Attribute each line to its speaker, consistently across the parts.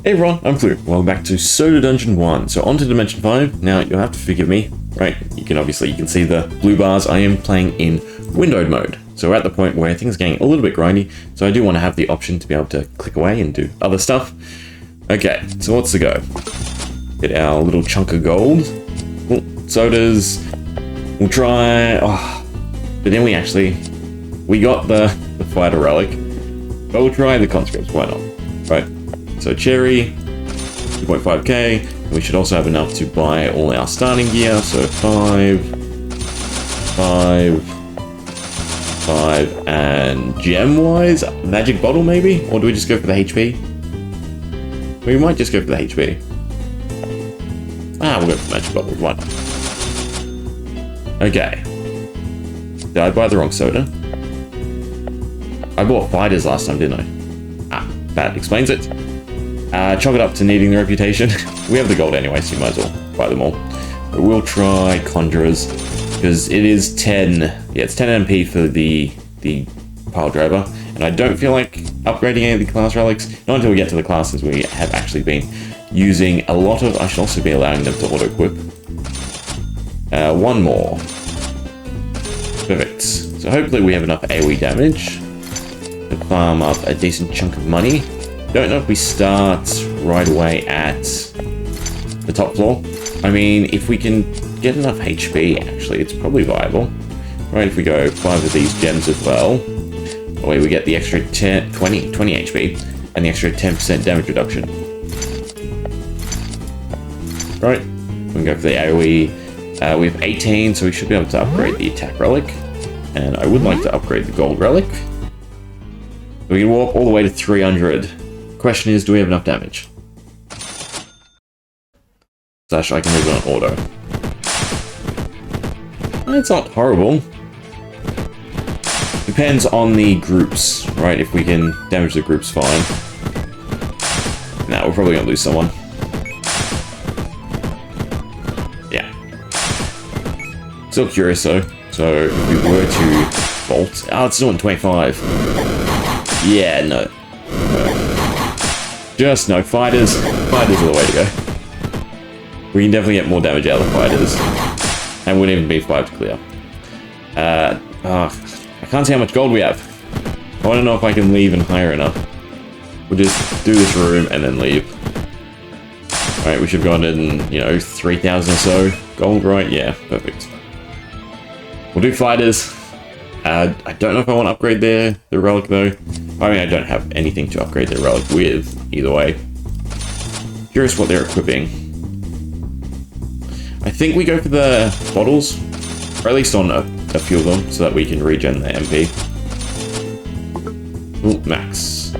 Speaker 1: Hey everyone, I'm Clue. Welcome back to Soda Dungeon 1. So on to Dimension 5. Now, you'll have to forgive me, right? You can see the blue bars. I am playing in windowed mode. So we're at the point where things are getting a little bit grindy. So I do want to have the option to be able to click away and do other stuff. Okay, so what's the go? Get our little chunk of gold. Ooh, sodas. We'll try... but then we got the fighter relic. But we'll try the conscripts, why not? Right. So cherry, 2.5k, and we should also have enough to buy all our starting gear, so 5, and gem-wise, magic bottle maybe? Or do we just go for the HP? We might just go for the HP. We'll go for magic bottle, why not? Okay. Did I buy the wrong soda? I bought fighters last time, didn't I? That explains it. Chalk it up to needing the reputation. We have the gold anyway, so you might as well buy them all. But we'll try Conjurers, because it is 10. Yeah, it's 10 MP for the pile driver, and I don't feel like upgrading any of the class relics. Not until we get to the classes we have actually been using a lot of. I should also be allowing them to auto-equip. One more. Perfect. So hopefully we have enough AoE damage to farm up a decent chunk of money. Don't know if we start right away at the top floor. I mean, if we can get enough HP, actually, it's probably viable. Right, if we go 5 of these gems as well, that way we get the extra 20 HP, and the extra 10% damage reduction. Right, we can go for the AoE. We have 18, so we should be able to upgrade the attack relic. And I would like to upgrade the gold relic. We can warp all the way to 300. Question is, do we have enough damage? Slash, I can leave it on auto. It's not horrible. Depends on the groups, right? If we can damage the groups, fine. Nah, we're probably gonna lose someone. Yeah. Still curious though. So, if we were to bolt... it's still on 25. Yeah, no. Just no. Fighters are the way to go. We can definitely get more damage out of the fighters. And wouldn't even be 5 to clear. I can't see how much gold we have. I want to know if I can leave and hire enough. We'll just do this room and then leave. Alright, we should have gotten, 3,000 or so gold, right? Yeah, perfect. We'll do fighters. I don't know if I want to upgrade the relic though. I mean, I don't have anything to upgrade the relic with, either way. Curious what they're equipping. I think we go for the bottles, or at least on a few of them, so that we can regen the MP. Ooh, max.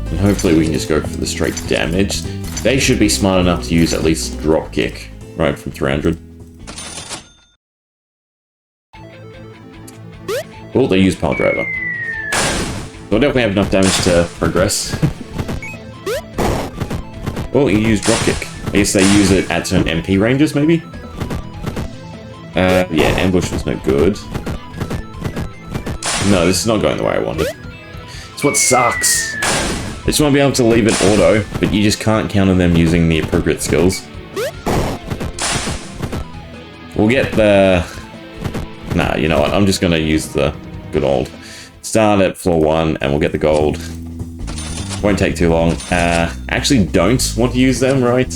Speaker 1: And hopefully we can just go for the straight damage. They should be smart enough to use at least drop kick, right, from 300. Oh, they use pile driver. So I definitely have enough damage to progress. Oh, you use dropkick. I guess they use it at certain MP ranges, maybe? Yeah, ambush was no good. No, this is not going the way I wanted. It's what sucks. I just want to be able to leave it auto, but you just can't count on them using the appropriate skills. We'll get the... Nah, you know what? I'm just going to use the good old. Start at floor 1 and we'll get the gold. Won't take too long. Actually don't want to use them, right?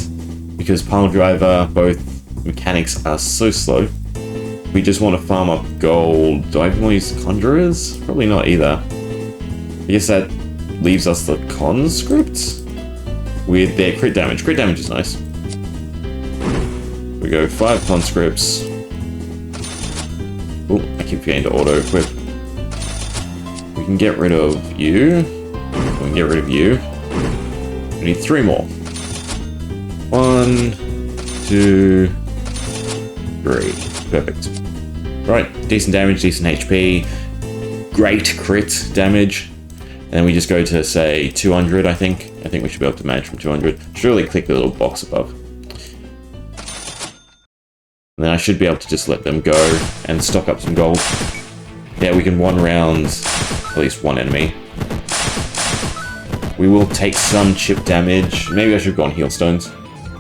Speaker 1: Because pile driver, both mechanics are so slow. We just want to farm up gold. Do I even want to use Conjurers? Probably not either. I guess that leaves us the conscripts with their crit damage. Crit damage is nice. We go 5 conscripts. Oh, I keep forgetting to auto-equip. We can get rid of you. We can get rid of you. We need 3 more. 1, 2, 3. Perfect. Right, decent damage, decent HP. Great crit damage. And then we just go to, say, 200, I think. I think we should be able to manage from 200. Surely click the little box above. And then I should be able to just let them go and stock up some gold. Yeah, we can one round at least one enemy. We will take some chip damage. Maybe I should have gone heal stones.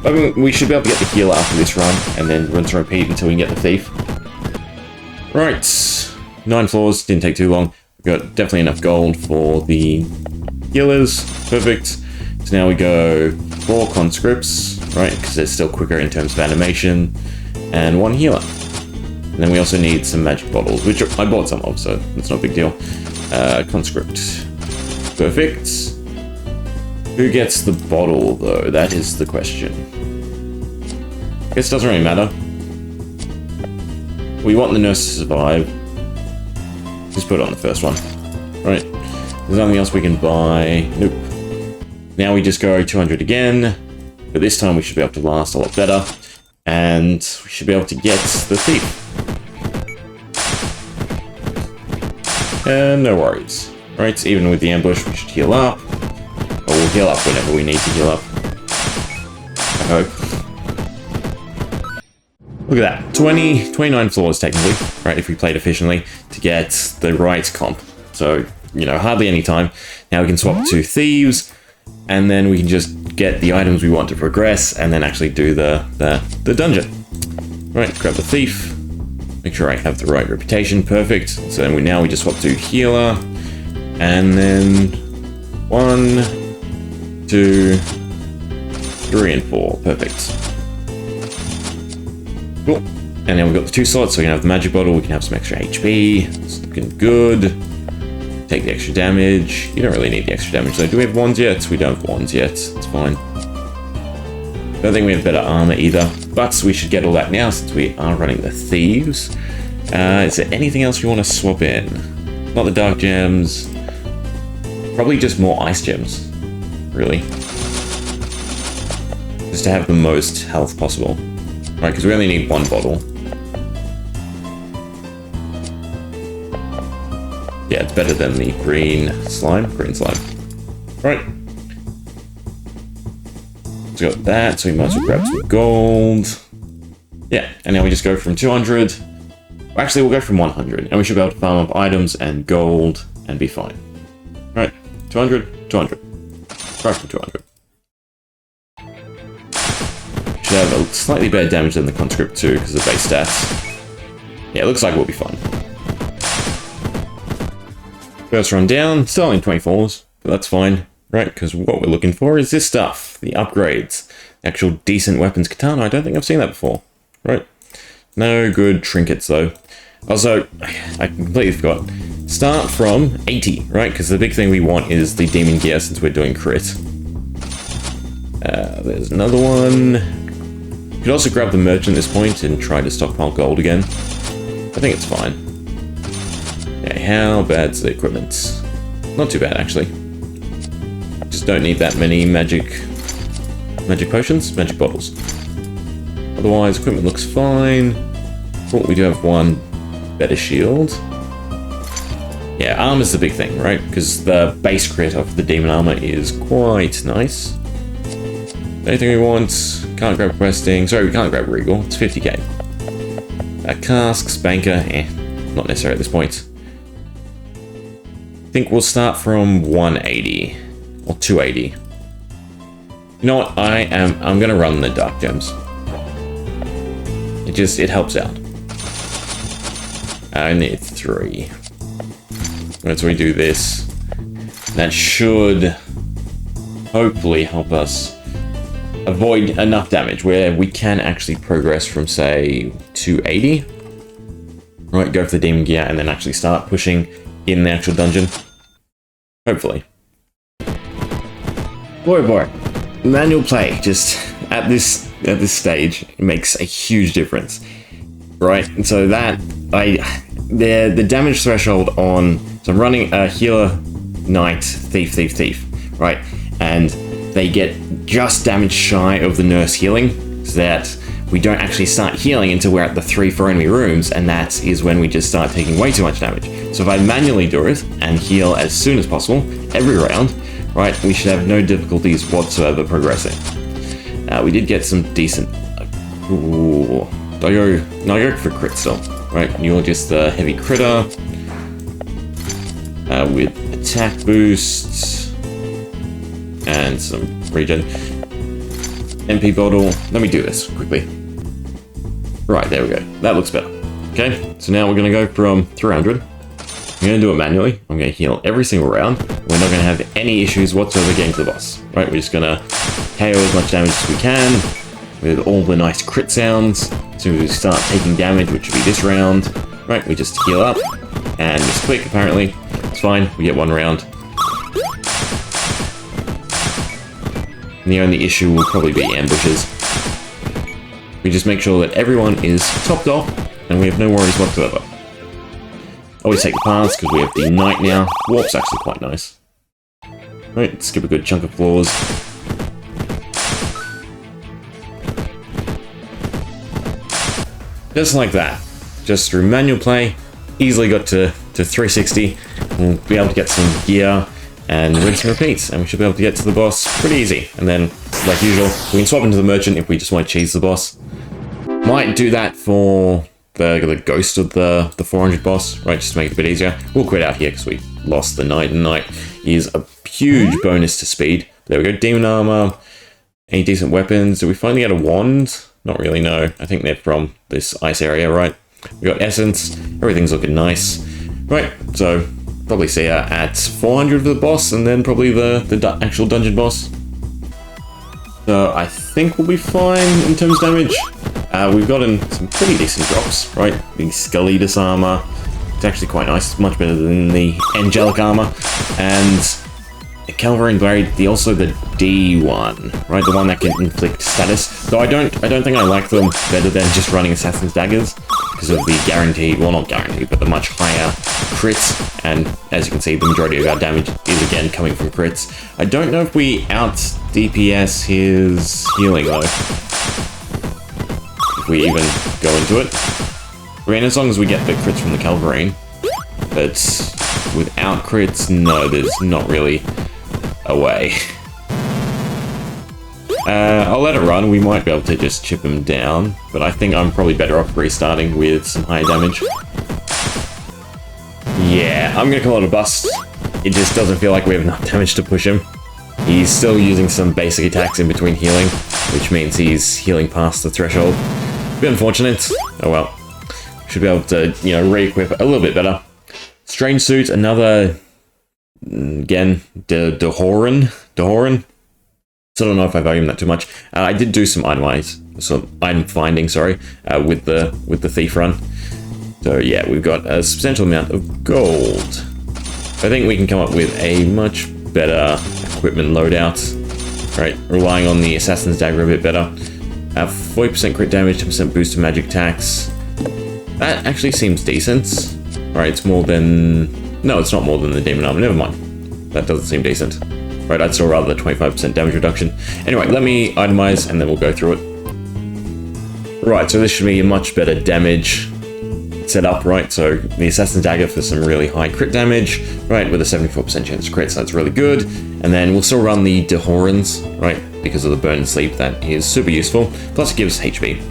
Speaker 1: But I mean, we should be able to get the heal after this run, and then rinse and repeat until we can get the thief. Right, 9 floors, didn't take too long. We've got definitely enough gold for the healers, perfect. So now we go 4 conscripts, right, because they're still quicker in terms of animation, and 1 healer. And then we also need some magic bottles, which I bought some of, so that's not a big deal. Conscript, perfect. Who gets the bottle, though? That is the question. I guess it doesn't really matter. We want the nurse to survive. Just put it on the first one. Right. There's nothing else we can buy. Nope. Now we just go 200 again. But this time we should be able to last a lot better. And we should be able to get the thief. No worries. Right, even with the ambush, we should heal up. Or we'll heal up whenever we need to heal up. I hope. Look at that. 29 floors, technically, right, if we played efficiently, to get the right comp. So, you know, hardly any time. Now we can swap to thieves, and then we can just get the items we want to progress, and then actually do the dungeon. Right, grab the thief. Make sure I have the right reputation, perfect. So then now we just swap to healer, and then 1, 2, 3, and 4, perfect. Cool. And then we've got the 2 slots, so we can have the magic bottle, we can have some extra HP. It's looking good. Take the extra damage. You don't really need the extra damage though. Do we have wands yet? We don't have wands yet. It's fine. Don't think we have better armor either. But we should get all that now since we are running the thieves. Is there anything else you want to swap in? Not the dark gems. Probably just more ice gems. Really. Just to have the most health possible. Right, because we only need 1 bottle. Yeah, it's better than the green slime. Right. So we got that, so we might as well grab some gold. Yeah, and now we just go from 200. Actually, we'll go from 100, and we should be able to farm up items and gold and be fine. Right, 200, 200. Try from 200. Should have a slightly better damage than the conscript too, because of the base stats. Yeah, it looks like we'll be fine. First run down, still in 24s, but that's fine, right? Because what we're looking for is this stuff, the upgrades. The actual decent weapons katana, I don't think I've seen that before, right? No good trinkets though. Also, I completely forgot. Start from 80, right? Because the big thing we want is the demon gear since we're doing crit. There's another one. You could also grab the merchant at this point and try to stockpile gold again. I think it's fine. Okay, how bad's the equipment? Not too bad, actually. Just don't need that many magic potions, magic bottles. Otherwise, equipment looks fine. Cool, we do have 1 better shield. Yeah, armor's the big thing, right? Because the base crit of the demon armor is quite nice. Anything we want? Can't grab questing. Sorry, we can't grab regal. It's 50k. Casks, banker, not necessary at this point. I think we'll start from 180 or 280. You know what? I'm gonna run the dark gems. It helps out. I need 3. Once we do this, that should hopefully help us avoid enough damage where we can actually progress from, say, 280. Right, go for the demon gear and then actually start pushing in the actual dungeon. Hopefully. Boy, manual play just at this stage makes a huge difference, right? And so that the damage threshold on, so I'm running a healer, knight, thief, right? And they get just damage shy of the nurse healing, so that we don't actually start healing until we're at the 3 for enemy rooms, and that is when we just start taking way too much damage. So if I manually do it and heal as soon as possible, every round, right, we should have no difficulties whatsoever progressing. We did get some decent... Ooh, I go for crit still, right? You're just the heavy critter with attack boosts. and some regen. MP bottle. Let me do this quickly. Right, there we go. That looks better. Okay, so now we're going to go from 300. I'm going to do it manually. I'm going to heal every single round. We're not going to have any issues whatsoever getting to the boss. Right, we're just going to KO as much damage as we can with all the nice crit sounds. As soon as we start taking damage, which will be this round, right, we just heal up and just quick. Apparently, it's fine. We get one round. And the only issue will probably be ambushes. We just make sure that everyone is topped off and we have no worries whatsoever. Always take the pass because we have the knight now. Warp's actually quite nice. Right, skip a good chunk of floors. Just like that. Just through manual play, easily got to 360. We'll be able to get some gear and rinse and repeat, and we should be able to get to the boss pretty easy. And then, like usual, we can swap into the merchant if we just want to cheese the boss. Might do that for the ghost of the 400 boss, right, just to make it a bit easier. We'll quit out here because we lost the knight, and knight is a huge bonus to speed. There we go, demon armor, any decent weapons. Do we finally get a wand? Not really, no. I think they're from this ice area, right? We got essence, everything's looking nice. Right, so probably see her at 400 for the boss, and then probably the actual dungeon boss. So I think we'll be fine in terms of damage. We've gotten some pretty decent drops, right? The Skeletus armor, it's actually quite nice. It's much better than the angelic armor. And the Calvarine Blade, also the D one, right? The one that can inflict status. Though I don't think I like them better than just running Assassin's Daggers because of the guaranteed, well not guaranteed, but the much higher crits. And as you can see, the majority of our damage is again coming from crits. I don't know if we out DPS his healing though. If we even go into it. I mean, as long as we get the crits from the Calvarine. But without crits, no, there's not really a way. I'll let it run. We might be able to just chip him down, but I think I'm probably better off restarting with some higher damage. Yeah, I'm gonna call it a bust. It just doesn't feel like we have enough damage to push him. He's still using some basic attacks in between healing, which means he's healing past the threshold. A bit unfortunate. Oh well. Should be able to, you know, re-equip a little bit better. Strange suit, another, again, Dahoran. So I don't know if I value him that too much. I did do some item finding, sorry, with the thief run. So yeah, we've got a substantial amount of gold. I think we can come up with a much better equipment loadout, right? Relying on the Assassin's Dagger a bit better. 40% crit damage, 10% boost to magic attacks. That actually seems decent. Right, it's more than... No, it's not more than the demon armor. Never mind. That doesn't seem decent. Right, I'd still rather the 25% damage reduction. Anyway, let me itemize and then we'll go through it. Right, so this should be a much better damage setup, right? So the Assassin's Dagger for some really high crit damage, right, with a 74% chance to crit, so that's really good. And then we'll still run the Dahorans, right, because of the burn and sleep. That is super useful. Plus it gives HP.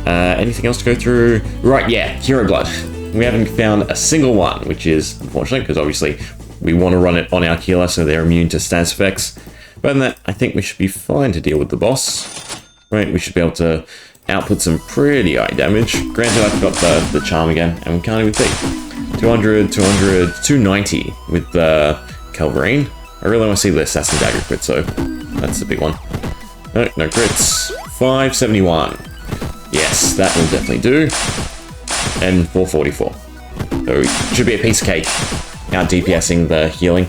Speaker 1: Anything else to go through? Right, yeah, Hero Blood. We haven't found a single one, which is unfortunate because obviously we want to run it on our healer so they're immune to status effects. But in that, I think we should be fine to deal with the boss. Right, we should be able to output some pretty high damage. Granted, I've got the charm again, and we can't even think. 200, 200, 290 with the Calvarine. I really want to see the Assassin Dagger crit, so that's the big one. No crits. 571. Yes, that will definitely do. And 444. So it should be a piece of cake out DPSing the healing.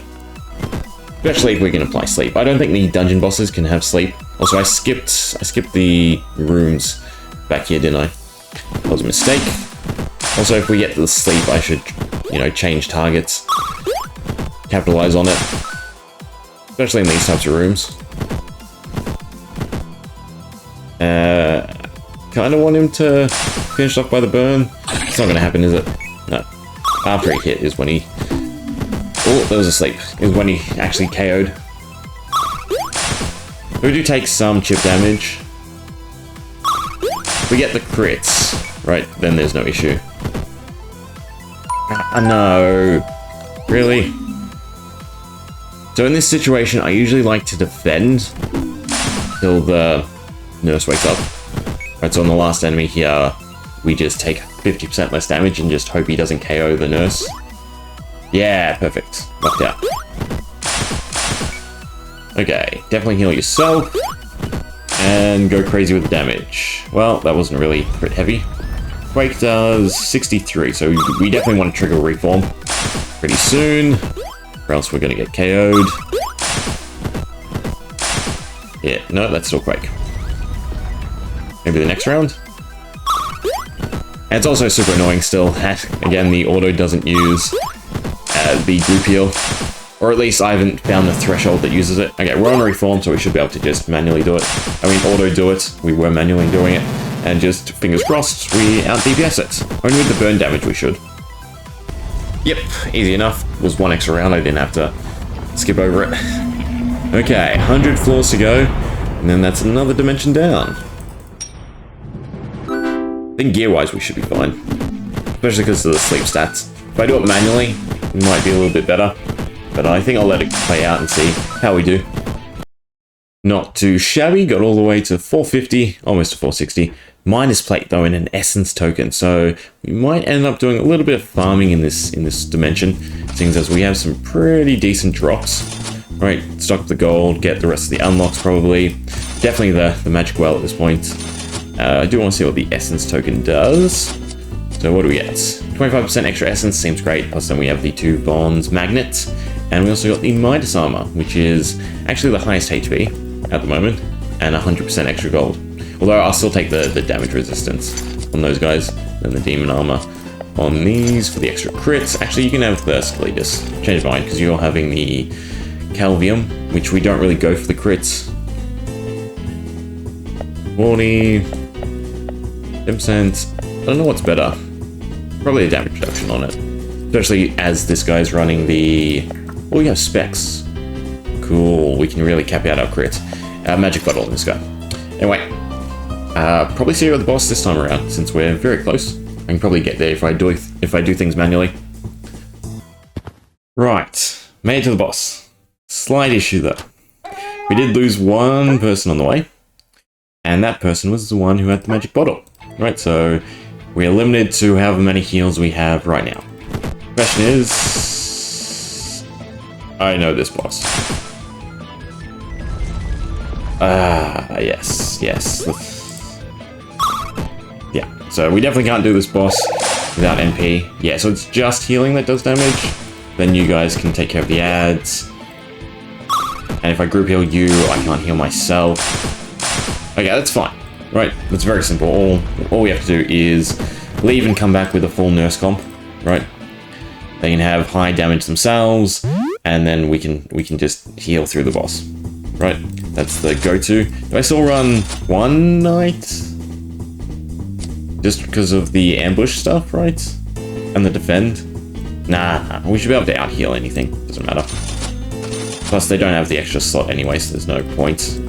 Speaker 1: Especially if we can apply sleep. I don't think the dungeon bosses can have sleep. Also, I skipped the rooms back here, didn't I? That was a mistake. Also, if we get the sleep, I should, you know, change targets. Capitalize on it. Especially in these types of rooms. Kind of want him to finish off by the burn. It's not going to happen, is it? No. After he hit is when he... Oh, there was a sleep. Is when he actually KO'd. We do take some chip damage. If we get the crits, right, then there's no issue. No. Really? So in this situation, I usually like to defend till the nurse wakes up. Right, so on the last enemy here, we just take 50% less damage and just hope he doesn't KO the nurse. Yeah, perfect. Knocked out. Okay, definitely heal yourself. And go crazy with the damage. Well, that wasn't really crit heavy. Quake does 63, so we definitely want to trigger Reform pretty soon, or else we're going to get KO'd. Yeah, no, that's still Quake. Maybe the next round? And it's also super annoying still that, again, the auto doesn't use the group heal. Or at least I haven't found the threshold that uses it. Okay, we're on Reform, so we should be able to just manually do it. I mean, auto do it. We were manually doing it. And just, fingers crossed, we out DPS it. Only with the burn damage we should. Yep, easy enough. It was one extra round, I didn't have to skip over it. Okay, 100 floors to go. And then that's another dimension down. I think gear-wise we should be fine. Especially because of the sleep stats. If I do it manually, it might be a little bit better. But I think I'll let it play out and see how we do. Not too shabby, got all the way to 450, almost to 460. Minus plate though in an essence token, so we might end up doing a little bit of farming in this dimension, seeing as we have some pretty decent drops. Right, stock the gold, get the rest of the unlocks probably. Definitely the magic well at this point. I do want to see what the essence token does. So what do we get? 25% extra essence seems great, plus then we have the 2 bonds magnet. And we also got the Midas armor, which is actually the highest HP at the moment, and 100% extra gold. Although I'll still take the damage resistance on those guys, and the demon armor on these for the extra crits. Actually, you can have the Scletus. Change mind, because you're having the Calvium, which we don't really go for the crits. 40... 10%. I don't know what's better. Probably a damage reduction on it. Especially as this guy's running the... Oh, we have specs. Cool, we can really cap out our crit. Magic bottle in this guy. Anyway, probably see you at the boss this time around, since we're very close. I can probably get there if I do things manually. Right, made it to the boss. Slight issue though. We did lose one person on the way, and that person was the one who had the magic bottle. Right, so we're limited to however many heals we have right now. Question is, I know this boss. Yes. Yeah, so we definitely can't do this boss without MP. Yeah, so it's just healing that does damage. Then you guys can take care of the ads. And if I group heal you, I can't heal myself. Okay, that's fine. Right, that's very simple. All we have to do is leave and come back with a full nurse comp. Right? They can have high damage themselves, and then we can just heal through the boss. Right, that's the go-to. Do I still run one night? Just because of the ambush stuff, right? And the defend? Nah, we should be able to out-heal anything. Doesn't matter. Plus, they don't have the extra slot anyway, so there's no point.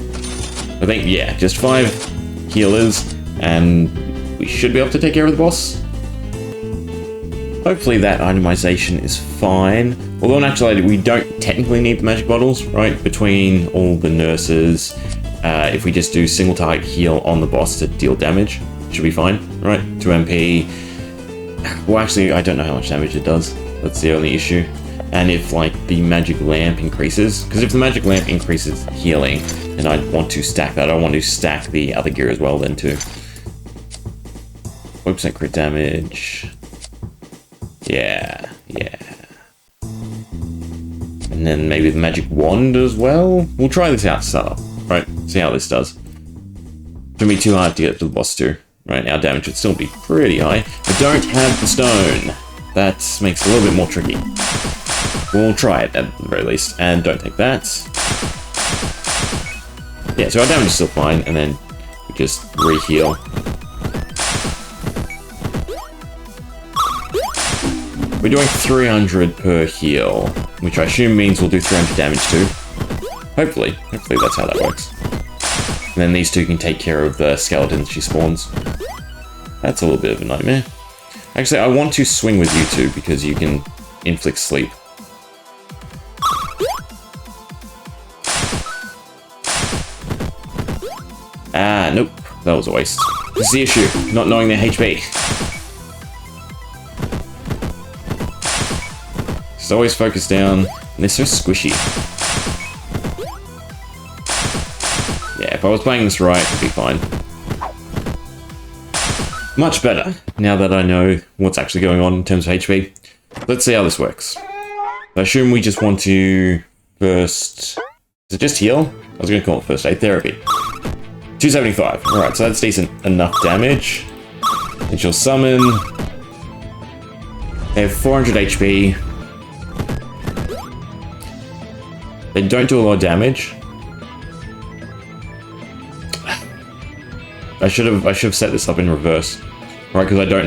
Speaker 1: I think, yeah, just 5 healers, and we should be able to take care of the boss. Hopefully that itemization is fine. Although in actuality, we don't technically need the magic bottles, right? Between all the nurses, if we just do single target heal on the boss to deal damage, should be fine, right? 2 MP. Well, actually, I don't know how much damage it does. That's the only issue. And if, like, the magic lamp increases, because if the magic lamp increases healing, then I'd want to stack that. I want to stack the other gear as well then too. 40% crit damage. Yeah. And then maybe the magic wand as well. We'll try this out to start off, right? See how this does. It's gonna be too hard to get to the boss too, right? Our damage would still be pretty high. I don't have the stone. That makes it a little bit more tricky. We'll try it at the very least. And don't take that. Yeah, so our damage is still fine, and then we just re-heal. We're doing 300 per heal, which I assume means we'll do 300 damage too. Hopefully that's how that works. And then these two can take care of the skeletons she spawns. That's a little bit of a nightmare. Actually, I want to swing with you two because you can inflict sleep. Ah, nope. That was a waste. This is the issue, not knowing their HP. Just always focus down, and they're so squishy. Yeah, if I was playing this right, it'd be fine. Much better, now that I know what's actually going on in terms of HP. Let's see how this works. I assume we just want to first... Is it just heal? I was going to call it first aid therapy. 275. Alright, so that's decent enough damage. And she'll summon. They have 400 HP. They don't do a lot of damage. I should have set this up in reverse, right? Because I don't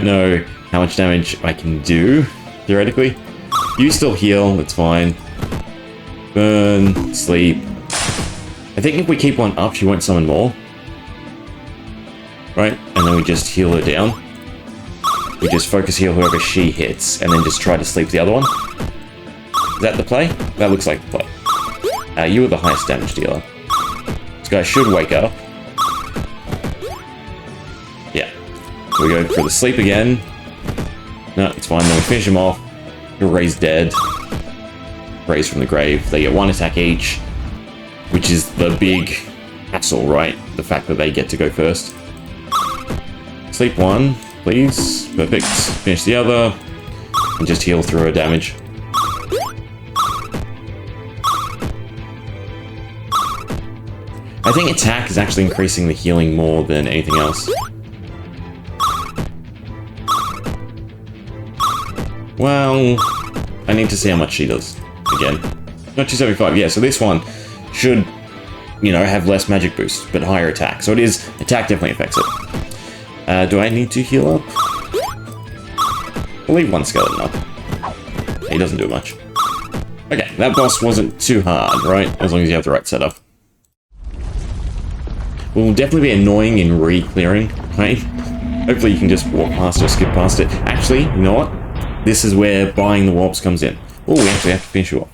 Speaker 1: know how much damage I can do theoretically. You still heal, it's fine. Burn, sleep. I think if we keep one up, she won't summon more, right? And then we just heal her down. We just focus heal whoever she hits, and then just try to sleep the other one. Is that the play? That looks like the play. You were the highest damage dealer. This guy should wake up. Yeah. So we go for the sleep again. No, it's fine. Then we finish him off. He'll raise dead. Raise from the grave. They get 1 attack each, which is the big hassle, right? The fact that they get to go first. Sleep 1, please. Perfect. Finish the other. And just heal through her damage. I think attack is actually increasing the healing more than anything else. Well, I need to see how much she does. Again. Not 275, yeah, so this one should, you know, have less magic boost, but higher attack. So it is, attack definitely affects it. Do I need to heal up? I'll leave one skeleton up. He doesn't do much. Okay, that boss wasn't too hard, right? As long as you have the right setup. Will definitely be annoying in re-clearing, right? Hopefully you can just walk past or skip past it. Actually, you know what? This is where buying the warps comes in. Oh, we actually have to finish you off.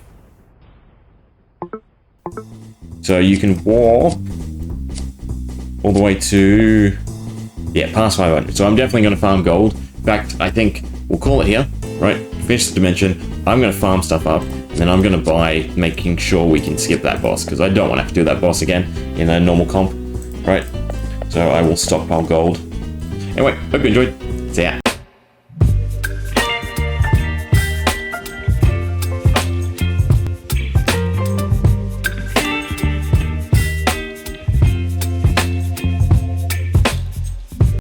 Speaker 1: So you can warp all the way to... Yeah, past 500. So I'm definitely going to farm gold. In fact, I think we'll call it here, right? Finish the dimension. I'm going to farm stuff up, and then I'm going to buy, making sure we can skip that boss, because I don't want to have to do that boss again in a normal comp. Right, so I will stockpile gold. Anyway, hope you enjoyed. See ya.